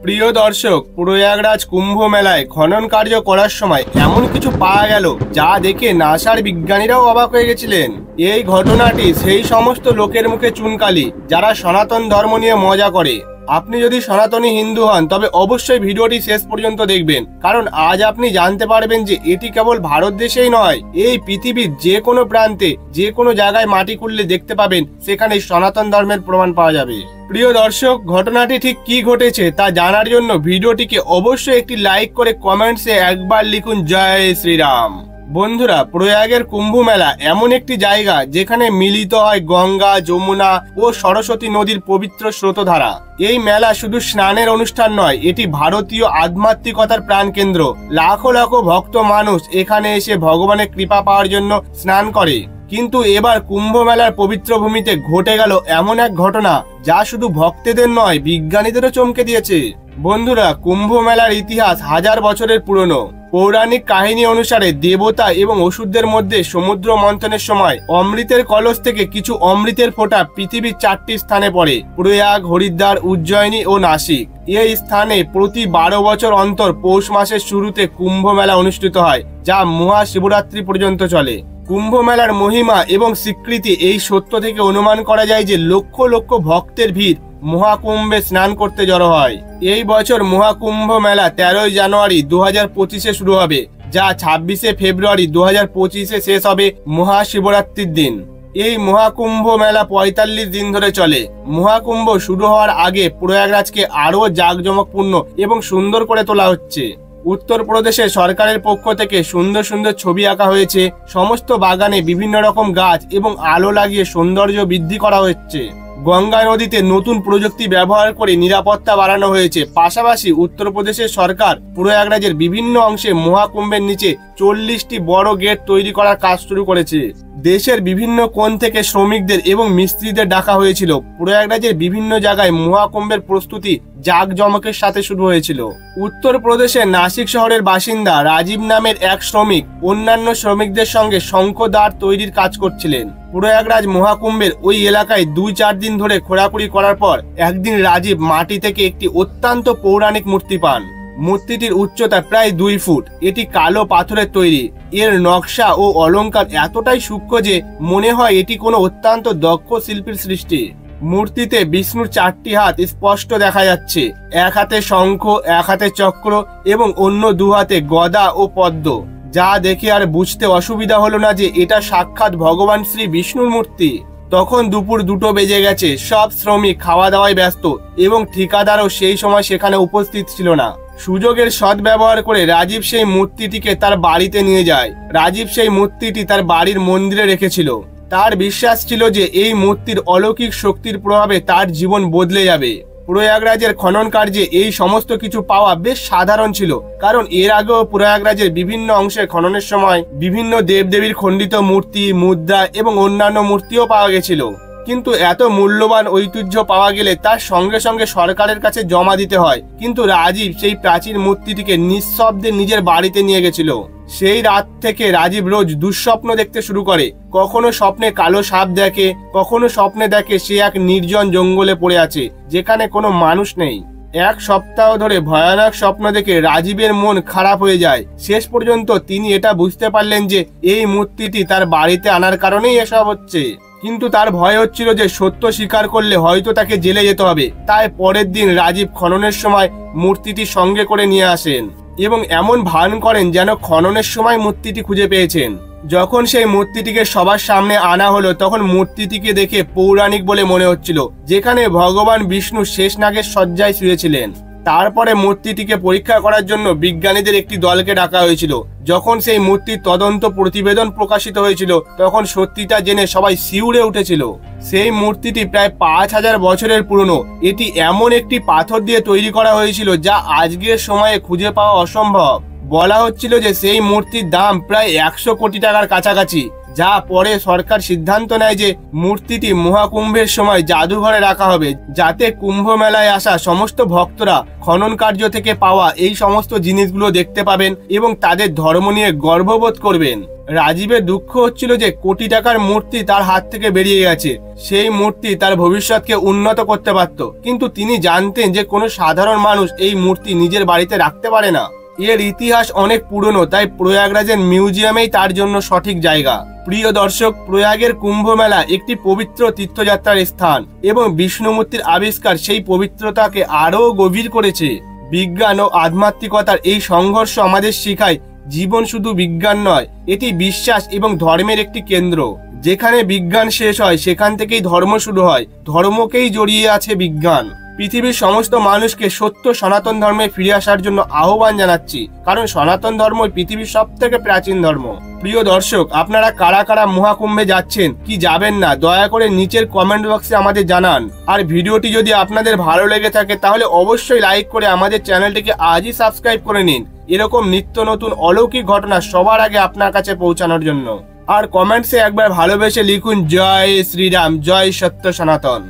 প্রিয় দর্শক, প্রয়াগরাজ কুম্ভ মেলায় খনন কার্য করার সময় এমন কিছু পাওয়া গেল যা দেখে নাসার বিজ্ঞানীরাও অবাক হয়ে গেছিলেন। এই ঘটনাটি সেই সমস্ত লোকের মুখে চুনকালি যারা সনাতন ধর্ম নিয়ে মজা করে। আপনি যদি সনাতনী হিন্দু হন তবে অবশ্যই ভিডিওটি শেষ পর্যন্ত দেখবেন, কারণ আজ আপনি জানতে পারবেন যে এটি কেবল ভারত দেশেই নয়, এই পৃথিবীর যে কোনো প্রান্তে যে কোনো জায়গায় মাটি খুঁড়লে দেখতে পাবেন সেখানে সনাতন ধর্মের প্রমাণ পাওয়া যাবে। প্রিয় দর্শক, ঘটনাটি ঠিক কি ঘটেছে তা জানার জন্য ভিডিওটিকে অবশ্যই একটি লাইক করে কমেন্টসে একবার লিখুন জয় শ্রীরাম। বন্ধুরা, প্রয়াগের কুম্ভ মেলা এমন একটি জায়গা যেখানে মিলিত হয় গঙ্গা, যমুনা ও সরস্বতী নদীর পবিত্র স্রোতধারা। এই মেলা শুধু স্নানের অনুষ্ঠান নয়, এটি ভারতীয় আধ্যাত্মিকতার প্রাণকেন্দ্র। লাখো লাখো ভক্ত মানুষ এখানে এসে ভগবানের কৃপা পাওয়ার জন্য স্নান করে। কিন্তু এবার কুম্ভ মেলার পবিত্র ভূমিতে ঘটে গেল এমন এক ঘটনা যা শুধু ভক্তদের নয়, বিজ্ঞানীদেরও চমকে দিয়েছে। বন্ধুরা, কুম্ভ মেলার ইতিহাস হাজার বছরের পুরনো। পৌরাণিক কাহিনী অনুসারে দেবতা এবং অসুরদের মধ্যে সমুদ্র মন্থনের সময় অমৃতের কলস থেকে কিছু অমৃতের ফোঁটা পৃথিবীর 4টি স্থানে পড়ে: প্রয়াগ, হরিদ্বার, উজ্জয়িনী ও নাসিক। এই স্থানে প্রতি 12 বছর অন্তর পৌষ মাসের শুরুতে কুম্ভ মেলা অনুষ্ঠিত হয়, যা মহাশিবরাত্রি পর্যন্ত চলে। কুম্ভ মেলার মহিমা এবং স্বীকৃতি এই সত্য থেকে অনুমান করা যায় যে লক্ষ লক্ষ ভক্তের ভিড় মহাকুম্ভে স্নান করতে জড়ো হয়। এই বছর মহাকুম্ভ মেলা 13 জানুয়ারি 2025-এ শুরু হবে, যা 26 ফেব্রুয়ারি 2025-এ শেষ হবে মহাশিবরাত্রির দিন। এই মহাকুম্ভ মেলা 45 দিন ধরে চলে। মহাকুম্ভ শুরু হওয়ার আগে প্রয়াগরাজকে আরো জাঁকজমকপূর্ণ এবং সুন্দর করে তোলা হচ্ছে। উত্তরপ্রদেশের সরকারের পক্ষ থেকে সুন্দর সুন্দর ছবি আঁকা হয়েছে। সমস্ত বাগানে বিভিন্ন রকম গাছ এবং আলো লাগিয়ে সৌন্দর্য বৃদ্ধি করা হচ্ছে। গঙ্গা নদীতে নতুন প্রযুক্তি ব্যবহার করে নিরাপত্তা বাড়ানো হয়েছে। পাশাপাশি উত্তরপ্রদেশের সরকার প্রয়াগরাজের বিভিন্ন অংশে মহাকুম্ভের নিচে 40টি বড় গেট তৈরি করার কাজ শুরু করেছে। দেশের বিভিন্ন কোণ থেকে শ্রমিকদের এবং মিস্ত্রিদের ডাকা হয়েছিল। প্রয়াগরাজের বিভিন্ন জায়গায় মহাকুম্ভের প্রস্তুতি জাঁকজমকের সাথে শুরু হয়েছিল। উত্তরপ্রদেশের নাসিক শহরের বাসিন্দা রাজীব নামের এক শ্রমিক অন্যান্য শ্রমিকদের সঙ্গে শঙ্খদ্বার তৈরির কাজ করছিলেন। প্রয়াগরাজ মহাকুম্ভের ওই এলাকায় 2-4 দিন ধরে খোঁড়াখুড়ি করার পর একদিন রাজীব মাটি থেকে একটি অত্যন্ত পৌরাণিক মূর্তি পান। মূর্তিটির উচ্চতা প্রায় 2 ফুট। এটি কালো পাথরের তৈরি। এর নকশা ও অলংকার এতটাই সূক্ষ্ম যে মনে হয় এটি কোনো অত্যন্ত দক্ষ শিল্পীর সৃষ্টি। মূর্তিতে বিষ্ণুর 4টি হাত স্পষ্ট দেখা যাচ্ছে, এক হাতে শঙ্খ, এক হাতে চক্র এবং অন্য 2 হাতে গদা ও পদ্ম, যা দেখে আর বুঝতে অসুবিধা হলো না যে এটা সাক্ষাৎ ভগবান শ্রী বিষ্ণুর মূর্তি। তখন দুপুর 2টো বেজে গেছে। সব শ্রমিক খাওয়া দাওয়ায় ব্যস্ত এবং ঠিকাদারও সেই সময় সেখানে উপস্থিত ছিল না। সুযোগের সদ্ব্যবহার করে রাজীব সেই মূর্তিটিকে তার বাড়িতে নিয়ে যায়। রাজীব সেই মূর্তিটি তার বাড়ির মন্দিরে রেখেছিল। তার বিশ্বাস ছিল যে এই মূর্তির অলৌকিক শক্তির প্রভাবে তার জীবন বদলে যাবে। প্রয়াগরাজের খনন কার্যে এই সমস্ত কিছু পাওয়া বেশ সাধারণ ছিল, কারণ এর আগেও প্রয়াগরাজের বিভিন্ন অংশে খননের সময় বিভিন্ন দেবদেবীর খণ্ডিত মূর্তি, মুদ্রা এবং অন্যান্য মূর্তিও পাওয়া গেছিল। কিন্তু এত মূল্যবান ঐতিহ্য পাওয়া গেলে তার সঙ্গে সঙ্গে সরকারের কাছে জমা দিতে হয়। কিন্তু রাজীব সেই প্রাচীন মূর্তিটিকে নিঃশব্দে নিজের বাড়িতে নিয়ে গেছিল। সেই রাত থেকে রাজীব রোজ দুঃস্বপ্ন দেখতে শুরু করে। কখনো স্বপ্নে কালো সাপ দেখে, কখনো স্বপ্নে দেখে সে এক নির্জন জঙ্গলে পড়ে আছে যেখানে কোনো মানুষ নেই। 1 সপ্তাহ ধরে ভয়ানক স্বপ্ন দেখে রাজীবের মন খারাপ হয়ে যায়। শেষ পর্যন্ত তিনি এটা বুঝতে পারলেন যে এই মূর্তিটি তার বাড়িতে আনার কারণেই এসব হচ্ছে। কিন্তু তার ভয় হচ্ছিল যে সত্য স্বীকার করলে হয়তো তাকে জেলে যেতে হবে। তাই পরের দিন রাজীব খননের সময় মূর্তিটি সঙ্গে করে নিয়ে আসেন এবং এমন ভান করেন যেন খননের সময় মূর্তিটি খুঁজে পেয়েছেন। যখন সেই মূর্তিটিকে সবার সামনে আনা হলো তখন মূর্তিটিকে দেখে পৌরাণিক বলে মনে হচ্ছিল, যেখানে ভগবান বিষ্ণু শেষনাগের শয্যায় শুয়েছিলেন। তারপরে মূর্তিটিকে পরীক্ষা করার জন্য বিজ্ঞানীদের একটি দলকে ডাকা হয়েছিল। যখন সেই মূর্তির তদন্ত প্রতিবেদন প্রকাশিত হয়েছিল তখন সত্যিটা জেনে সবাই শিউরে উঠেছিল। সেই মূর্তিটি প্রায় 5000 বছরের পুরনো। এটি এমন একটি পাথর দিয়ে তৈরি করা হয়েছিল যা আজকের সময়ে খুঁজে পাওয়া অসম্ভব। বলা হচ্ছিল যে সেই মূর্তির দাম প্রায় 100 কোটি টাকার কাছাকাছি, যা পরে সরকার সিদ্ধান্ত নেয় যে মূর্তিটি মহাকুম্ভের সময় জাদুঘরে রাখা হবে, যাতে কুম্ভ মেলায় আসা সমস্ত ভক্তরা খনন কার্য থেকে পাওয়া এই সমস্ত জিনিসগুলো দেখতে পাবেন এবং তাদের ধর্ম নিয়ে গর্ববোধ করবেন। রাজীবের দুঃখ হচ্ছিল যে কোটি টাকার মূর্তি তার হাত থেকে বেরিয়ে গেছে। সেই মূর্তি তার ভবিষ্যৎকে উন্নত করতে পারত, কিন্তু তিনি জানতেন যে কোনো সাধারণ মানুষ এই মূর্তি নিজের বাড়িতে রাখতে পারে না। এর ইতিহাস অনেক পুরনো, তাই প্রয়াগরাজের মিউজিয়ামেই তার জন্য সঠিক জায়গা। প্রিয় দর্শক, প্রয়াগের কুম্ভ মেলা একটি পবিত্র তীর্থযাত্রার স্থান এবং বিষ্ণুমূর্তির আবিষ্কার সেই পবিত্রতাকে আরও গভীর করেছে। বিজ্ঞান ও আধ্যাত্মিকতার এই সংঘর্ষ আমাদের শেখায় জীবন শুধু বিজ্ঞান নয়, এটি বিশ্বাস এবং ধর্মের একটি কেন্দ্র। যেখানে বিজ্ঞান শেষ হয় সেখান থেকেই ধর্ম শুরু হয়, ধর্মকেই জড়িয়ে আছে বিজ্ঞান। পৃথিবীর সমস্ত মানুষকে সত্য সনাতন ধর্মে ফিরে আসার জন্য আহ্বান জানাচ্ছি, কারণ সনাতন ধর্মই পৃথিবীর সব থেকে প্রাচীন ধর্ম। প্রিয় দর্শক, আপনারা কারা কারা মহাকুম্ভে যাচ্ছেন কি যাবেন না, দয়া করে নিচের কমেন্ট বক্সে আমাদের জানান। আর ভিডিওটি যদি আপনাদের ভালো লেগে থাকে তাহলে অবশ্যই লাইক করে আমাদের চ্যানেলটিকে আজই সাবস্ক্রাইব করে নিন, এরকম নিত্য নতুন অলৌকিক ঘটনা সবার আগে আপনার কাছে পৌঁছানোর জন্য। আর কমেন্টসে একবার ভালোবেসে লিখুন জয় শ্রীরাম, জয় সত্য সনাতন।